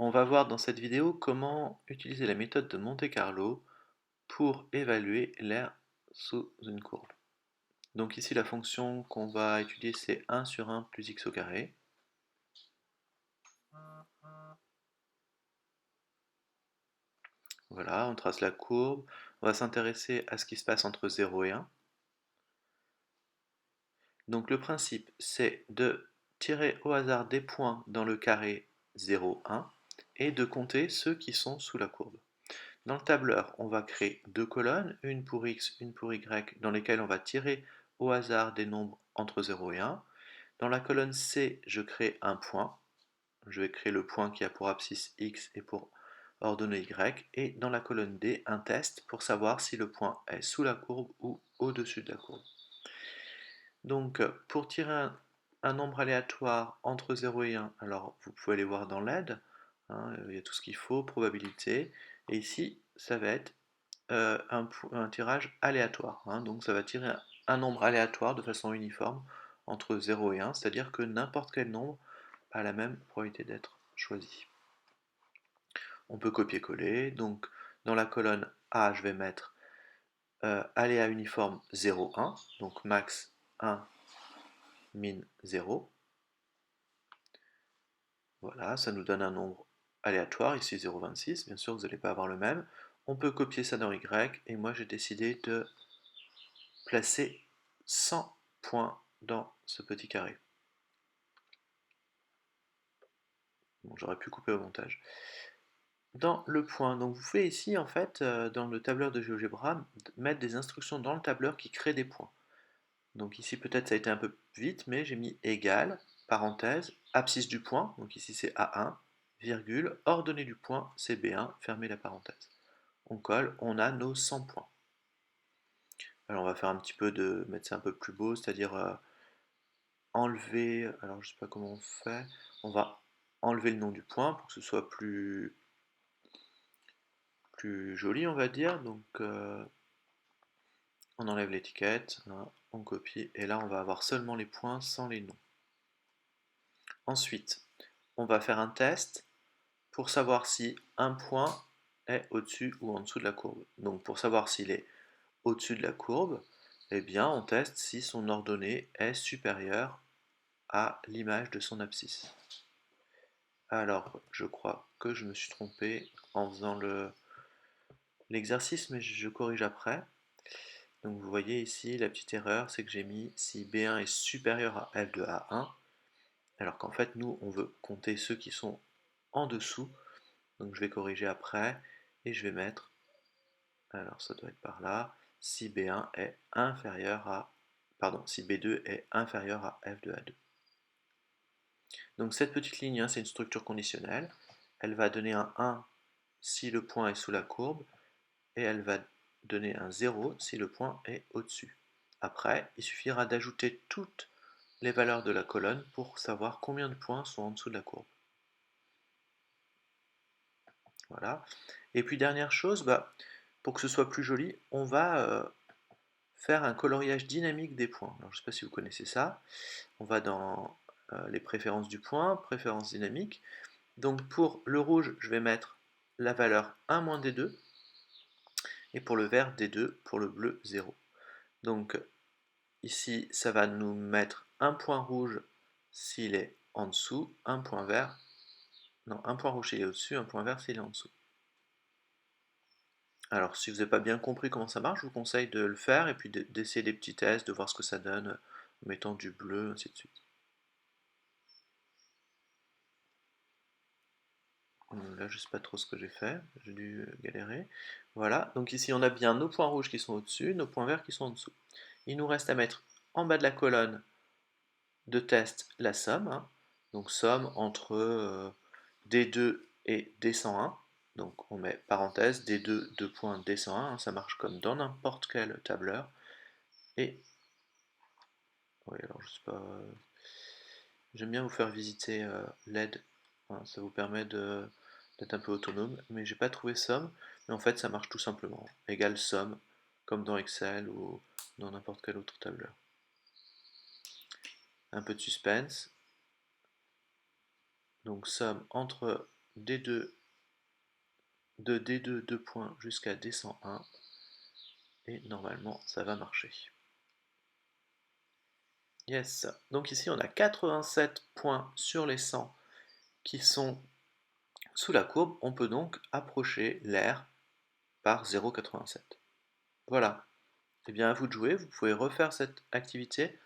On va voir dans cette vidéo comment utiliser la méthode de Monte-Carlo pour évaluer l'aire sous une courbe. Donc ici la fonction qu'on va étudier c'est 1 sur 1 plus x au carré. Voilà, on trace la courbe. On va s'intéresser à ce qui se passe entre 0 et 1. Donc le principe c'est de tirer au hasard des points dans le carré 0, 1 et de compter ceux qui sont sous la courbe. Dans le tableur, on va créer deux colonnes, une pour x, une pour y, dans lesquelles on va tirer au hasard des nombres entre 0 et 1. Dans la colonne C, je crée un point. Je vais créer le point qui a pour abscisse x et pour ordonnée y. Et dans la colonne D, un test pour savoir si le point est sous la courbe ou au-dessus de la courbe. Donc, pour tirer un nombre aléatoire entre 0 et 1, alors vous pouvez aller voir dans l'aide, hein, il y a tout ce qu'il faut, probabilité, et ici, ça va être un tirage aléatoire, hein, donc ça va tirer un nombre aléatoire de façon uniforme entre 0 et 1, c'est-à-dire que n'importe quel nombre a la même probabilité d'être choisi. On peut copier-coller, donc dans la colonne A, je vais mettre aléa uniforme 0, 1, donc max 1, min 0. Voilà, ça nous donne un nombre aléatoire, ici 0,26, bien sûr vous n'allez pas avoir le même. On peut copier ça dans Y, et moi j'ai décidé de placer 100 points dans ce petit carré. Bon, j'aurais pu couper au montage. Dans le point, donc vous pouvez ici en fait, dans le tableur de GeoGebra, mettre des instructions dans le tableur qui créent des points. Donc ici peut-être ça a été un peu vite, mais j'ai mis égal, parenthèse, abscisse du point, donc ici c'est A1, virgule, ordonnée du point, c'est B1, fermez la parenthèse. On colle, on a nos 100 points. Alors on va faire un petit peu de, mettre ça un peu plus beau, c'est-à-dire enlever, alors je sais pas comment on fait, on va enlever le nom du point pour que ce soit plus joli on va dire, donc on enlève l'étiquette, hein, on copie, et là on va avoir seulement les points sans les noms. Ensuite, on va faire un test pour savoir si un point est au-dessus ou en dessous de la courbe. Donc pour savoir s'il est au-dessus de la courbe, eh bien on teste si son ordonnée est supérieure à l'image de son abscisse. Alors, je crois que je me suis trompé en faisant l'exercice, mais je corrige après. Donc vous voyez ici, la petite erreur, c'est que j'ai mis si B1 est supérieur à F de A1, alors qu'en fait, nous, on veut compter ceux qui sont en dessous. Donc je vais corriger après, et je vais mettre, alors ça doit être par là, si B1 est inférieur à, pardon, si B2 est inférieur à F de A2. Donc cette petite ligne, hein, c'est une structure conditionnelle. Elle va donner un 1 si le point est sous la courbe, et elle va donner un 0 si le point est au-dessus. Après, il suffira d'ajouter toutes les valeurs de la colonne pour savoir combien de points sont en dessous de la courbe. Voilà. Et puis dernière chose, pour que ce soit plus joli, on va faire un coloriage dynamique des points. Alors, je ne sais pas si vous connaissez ça. On va dans les préférences du point, préférences dynamiques. Donc pour le rouge, je vais mettre la valeur 1 moins D2, et pour le vert D2, pour le bleu 0. Donc ici, ça va nous mettre un point rouge s'il est en dessous, un point vert, non, un point rouge s'il est au-dessus, un point vert s'il est en dessous. Alors, si vous n'avez pas bien compris comment ça marche, je vous conseille de le faire et puis d'essayer des petits tests, de voir ce que ça donne en mettant du bleu, ainsi de suite. Là, je ne sais pas trop ce que j'ai fait, j'ai dû galérer. Voilà, donc ici on a bien nos points rouges qui sont au-dessus, nos points verts qui sont en dessous. Il nous reste à mettre en bas de la colonne de test la somme, hein. Donc somme entre D2 et D101. Donc on met parenthèse D2, 2 points D101, hein, ça marche comme dans n'importe quel tableur. Et oui, alors je sais pas. J'aime bien vous faire visiter l'aide, hein, ça vous permet d'être un peu autonome, mais j'ai pas trouvé somme, mais en fait ça marche tout simplement. Égale somme, comme dans Excel ou dans n'importe quel autre tableur. Un peu de suspense. Donc somme entre D2, de D2 2 points jusqu'à D101, et normalement ça va marcher. Yes, donc ici on a 87 points sur les 100 qui sont sous la courbe, on peut donc approcher l'air par 0,87. Voilà. Et bien à vous de jouer, vous pouvez refaire cette activité